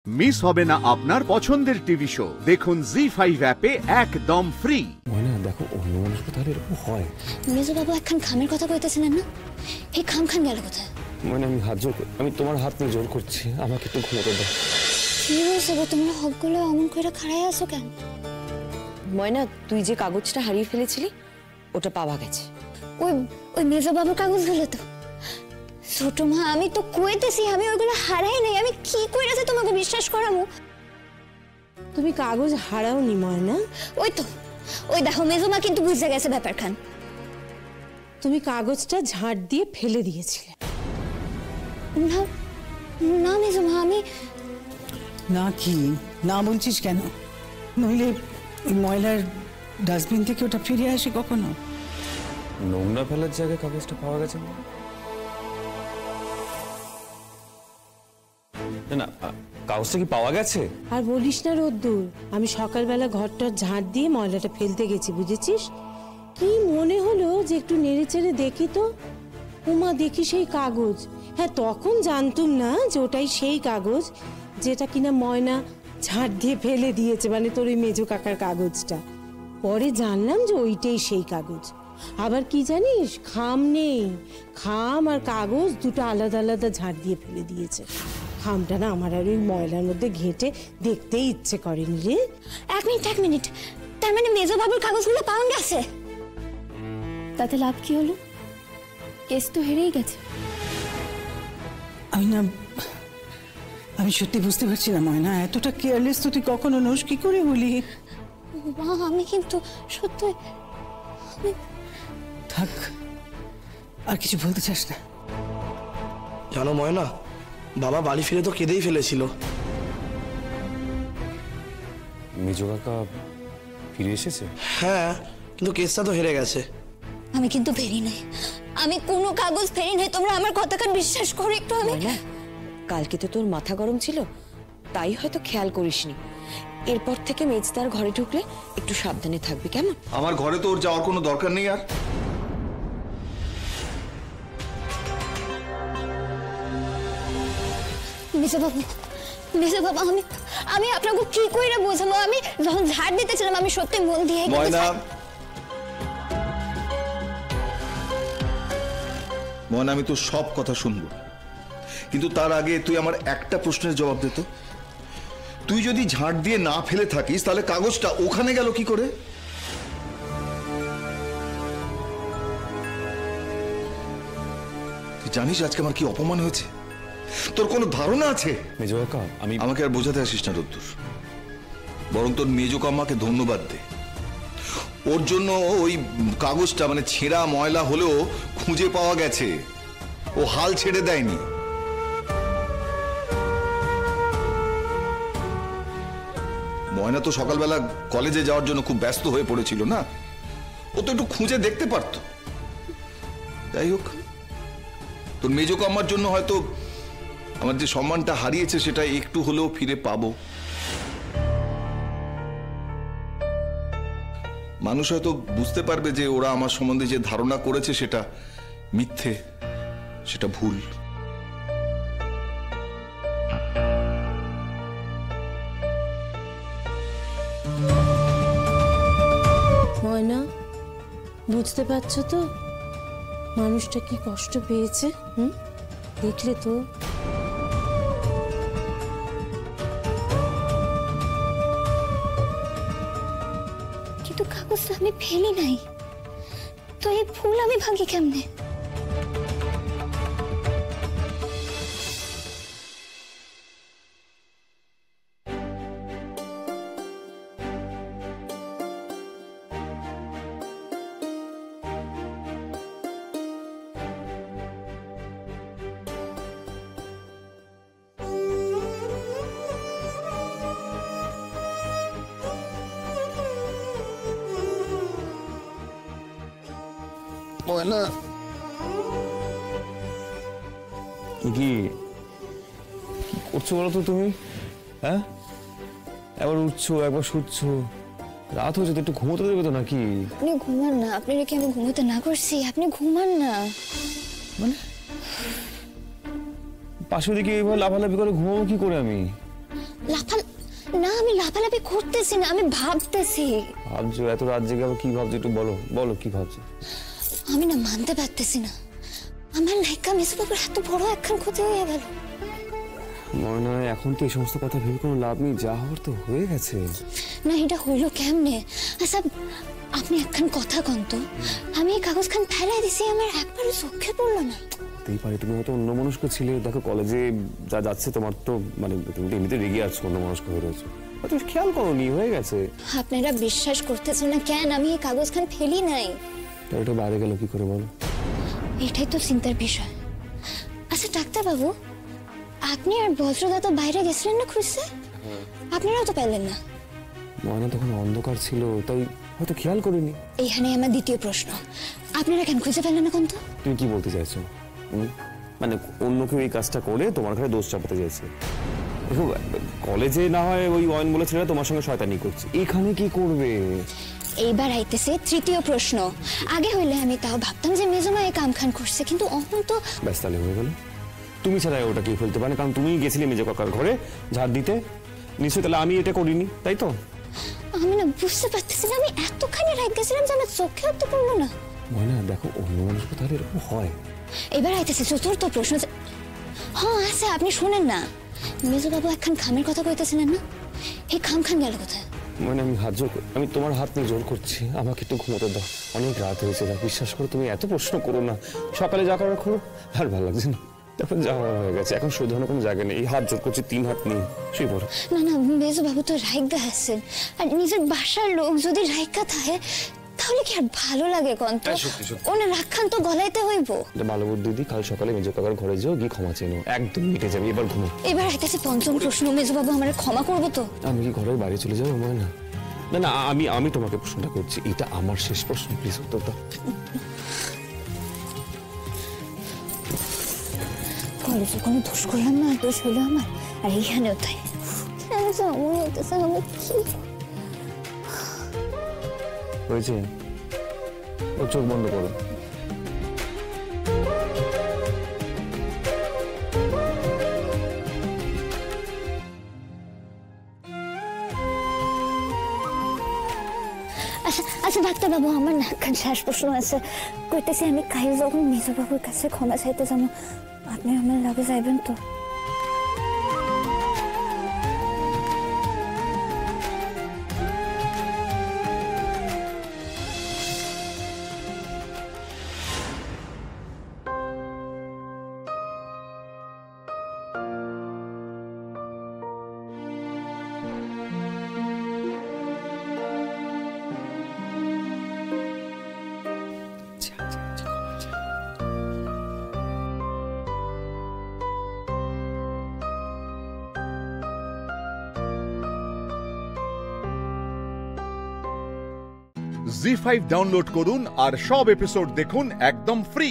Miss হবে না আপনার পছন্দের টিভি শো। দেখুন জি5 অ্যাপে একদম ফ্রি। ময়না দেখো অন্য মানুষ তাহলে এরকম হয়। মেজো বাবু একখান খামের কথা কইতেছিলেন না, এই খাম খান গেল কোথায়? মানে আমি তোমার হাত নিয়ে জোর করছি, আমাকে একটু ঘুমোতে দাও। কি হয়েছে গো, তোমরা হকগুলো অমন করে খাড়াই আছো কেন? ময়না, তুই যে কাগজটা হারিয়ে ফেলেছিলি ওটা পাওয়া গেছে। ওই ওই মেজো বাবুর কাগজগুলো তো? ছোট মা, আমি তো কইতেছি আমি ওইগুলো হারাই নাই। আমি কি কইরাছে তোমাকে বিশ্বাস করামু? তুমি কাগজ হারাওনি ময়না। ওই তো, ওই দেখো মেজো মা কিন্তু বুঝে গেছে ব্যাপারখান। তুমি কাগজটা ঝাড় দিয়ে ফেলে দিয়েছিলে। না না মেজো মা, আমি না। কি না বলছিস কেন? নইলে ওই ময়লার ডাস্টবিন থেকে ওটা ফিরে আসে কখনো? নোংরা ফেলার জায়গায় কাগজটা পাওয়া গেছে না? না, কাগজটা কি পাওয়া গেছে? আর বলিস না রোদ্দুর, আমি সকালবেলা ঘরটা ঝাড় দিয়ে ময়লাটা ফেলতে গেছি, বুঝেছিস? কি মনে হলো যে একটু নেড়ে চেড়ে দেখি তো, উমা দেখি সেই কাগজ। হ্যাঁ, তখন জানতুম না যে ওটাই সেই কাগজ যেটা কিনা ময়না ঝাড় দিয়ে ফেলে দিয়েছে, মানে তোর ওই মেজো কাকার কাগজটা। পরে জানলাম যে ওইটাই সেই কাগজ। আবার কি জানিস, খাম নেই, খাম আর কাগজ দুটো আলাদা আলাদা ঝাড় দিয়ে ফেলে দিয়েছে। খামটা না আমার আর ওই ময়লার মধ্যে ঘেঁটে দেখতেই ইচ্ছে করেনি রে। এক মিনিট, তার মানে মেজো বাবুর কাগজগুলো পাওয়া গেছে? তাতে লাভ কি হলো? কেস তো হেরেই গেছে। আমি সত্যি বুঝতে পারছি না ময়না, এতটা কেয়ারলেস তো তুই কখনো নোস, কি করে বলি? মা, আমি কিন্তু সত্যি। থাক, আর কিছু বলতে চাস না? জানো ময়না, বাবা বাড়ি ফিরে তো কেঁদেই ফেলেছিল। মেজো কাকা ফিরে এসেছে? হ্যাঁ, কিন্তু কেসটা তো হেরে গেছে। আমি কিন্তু ফেরি নাই, আমি কোনো কাগজ ফেরি নাই। তোমরা আমার কথাখান বিশ্বাস করো একটু। আমি কালকে তো তোর মাথা গরম ছিল, তাই হয়তো খেয়াল করিসনি। এরপর থেকে মেজদার ঘরে ঢুকলে একটু সাবধানে থাকবি, কেমন? আমার ঘরে তো ওর যাওয়ার কোনো দরকার নেই। আর মেজো বাবু, আমি আপনাকে কি কইরা বোঝাবো? আমি যখন ঝাড় দিতেছিলাম আমি সত্যি মন দিয়ে। ময়না, আমি তো সব কথা শুনবো, কিন্তু তার আগে তুই আমার একটা প্রশ্নের জবাব দে তো। তুই যদি ঝাড় দিয়ে না ফেলে থাকিস তাহলে কাগজটা ওখানে গেল কি করে? তুই জানিস আজকে আমার কি অপমান হয়েছে? তোর কোনো ধারণা আছে? মেজো কাকা, আমাকে আর বোঝাতে আসিস না রোদ্দুর, বরং তোর মেজো কাম্মাকে ধন্যবাদ দে। ওর জন্য ওই কাগজটা মানে ছেঁড়া ময়লা হলেও খুঁজে পাওয়া গেছে, ও হাল ছেড়ে দেয়নি। ময়না তো সকালবেলা কলেজে যাওয়ার জন্য খুব ব্যস্ত হয়ে পড়েছিল না, ও তো একটু খুঁজে দেখতে পারতো। যাই হোক, তোর মেজো কাম্মার জন্য হয়তো আমার যে সম্মানটা হারিয়েছে সেটা একটু হলেও ফিরে পাবো। মানুষ হয়তো বুঝতে পারবে যে ওরা আমার সম্বন্ধে যে ধারণা করেছে সেটা মিথ্যে, সেটা ভুল। ময়না, বুঝতে পারছো তো মানুষটা কি কষ্ট পেয়েছে? দেখলে তো? কিন্তু কাগজটা আমি ফেলি নাই, তো এই ফুল আমি ভাঙি কেমনে? ময়না, কি করছো বলো তো তুমি? হ্যাঁ, একবার উঠছো একবার শুচ্ছো, রাত হয়েছে তো, একটু ঘুমোতে দেবে তো নাকি? আপনি ঘুমান না, আপনি রেখে আমি ঘুমোতে না করছি? আপনি ঘুমান না। মানে পাশে দিকে এইভাবে লাফালাফি করে ঘুমাবো কি করে আমি? না আমি লাফালাফি করতেছি না, আমি ভাবতেছি। ভাবছো? এত রাত জেগে আবার কি ভাবছো? একটু বলো বলো কি ভাবছো। আমি না মানতে পারতেছি না, আমার নায়িকা মেজবাবুর এত বড় একখান ক্ষতি হয়ে গেল। মনে হয় এখন তো এই সমস্ত কথা ভেবে কোনো লাভ নেই, যা হওয়ার তো হয়ে গেছে। না এটা হইল কেমনে? আচ্ছা আপনি একখান কথা কন তো, আমি এই কাগজ খান ফেলাই দিছি, আমার একবারও চোখে পড়লো না। হতেই পারে, তুমি হয়তো অন্যমনস্ক ছিলে। দেখো কলেজে যা যাচ্ছে তোমার তো মানে তুমি তো এমনিতে রেগে আছো, অন্যমনস্ক হয়ে রয়েছো, তুমি খেয়াল করোনি, হয়ে গেছে। আপনারা বিশ্বাস করতেছেন না কেন? আমি এই কাগজ খান ফেলি নাই। তা এটা বাইরে গেল কি করে বলো? এটাই তো চিন্তার বিষয়। আচ্ছা ডাক্তার বাবু, আপনি আর বজ্রদা তো বাইরে গেছিলেন না খুঁজতে, আপনারাও তো পেলেন না। ময়না তখন অন্ধকার ছিল, তাই হয়তো খেয়াল করিনি। এইখানে আমার দ্বিতীয় প্রশ্ন, আপনারা কেন খুঁজে পেলেন না কোন তো? তুমি কি বলতে চাইছো? মানে অন্য কেউ এই কাজটা করে তোমার ঘরে দোষ চাপাতে চাইছে? দেখো কলেজে না হয় ওই অয়ন বলে ছেলেরা তোমার সঙ্গে শয়তানি করছে, এখানে কি করবে? এইবার আইতেছে তৃতীয় প্রশ্ন। আগে হইলে আমি তাও ভাবতাম যে মেজমা এই কাম খান করছে, কিন্তু অহন তো ব্যাস তাহলে হয়ে গেল। তুমি ছাড়া ওটা কি ফেলতে পারে? কারণ তুমি গেছিলে মেজো কাকার ঘরে ঝাড় দিতে, নিশ্চয়ই তাহলে আমি এটা করিনি, তাই তো? আমি না বুঝতে পারতেছি না, আমি এতখানি রাগ গেছিলাম যে আমার চোখে তো পড়লো না। ময়না দেখো অন্য মানুষ তাহলে এরকম হয়। এবার আইতেছে চতুর্থ প্রশ্ন। হ্যাঁ আচ্ছা আপনি শোনেন না, মেজবাবু একখান খামের কথা কইতেছিলেন না, এই খাম খান গেল কোথায়? মানে আমি তোমার হাত নিয়ে জোর করছি, আমাকে একটু ঘুমোতে দাও, অনেক রাত হয়েছে। বিশ্বাস করো, তুমি এত প্রশ্ন করো না, সকালে যা করার করো, আর ভালো লাগছে না, এখন যাওয়া হয়ে গেছে, এখন শোধরানোর কোনো জায়গা নেই। এই হাত জোর করছি, 3 হাত নিয়ে শুয়ে পড়ো। না না মেজবাবু তো রাইগা আছেন, আর নিজের বাসার লোক যদি রাইগা থাকে তাহলে কি আর ভালো লাগে কন্ত? ওনে রাখান তো গলাইতে হইব। ভালো বুদ্ধি দি, কাল সকালে মেজো কাকার ঘরে যাও, গিয়ে ক্ষমা চেয়ে নাও, একদম মিটে যাবে। এবার ঘুমো। এবার আইতেছে পঞ্চম প্রশ্ন, মেজবাবু আমার ক্ষমা করবো তো? আমি কি ঘরের বাইরে চলে যাবো? মনে না না না, আমি তোমাকে প্রশ্নটা করছি, এটা আমার শেষ প্রশ্ন, প্লিজ উত্তর দাও। কলেজে কোনো দোষ করলাম না, দোষ হইলো আমার, আর এইখানেও তাই। হয়েছে, ও চোখ বন্ধ করো। আচ্ছা ডাক্তারবাবু, আমার না একখান শেষ প্রশ্ন আছে, কইতেছি আমি কাল যখন মেজবাবুর কাছে ক্ষমা চাইতে যাবো, আপনি আমার লগে যাইবেন তো? জি5 ডাউনলোড করুন আর সব এপিসোড দেখুন একদম ফ্রি।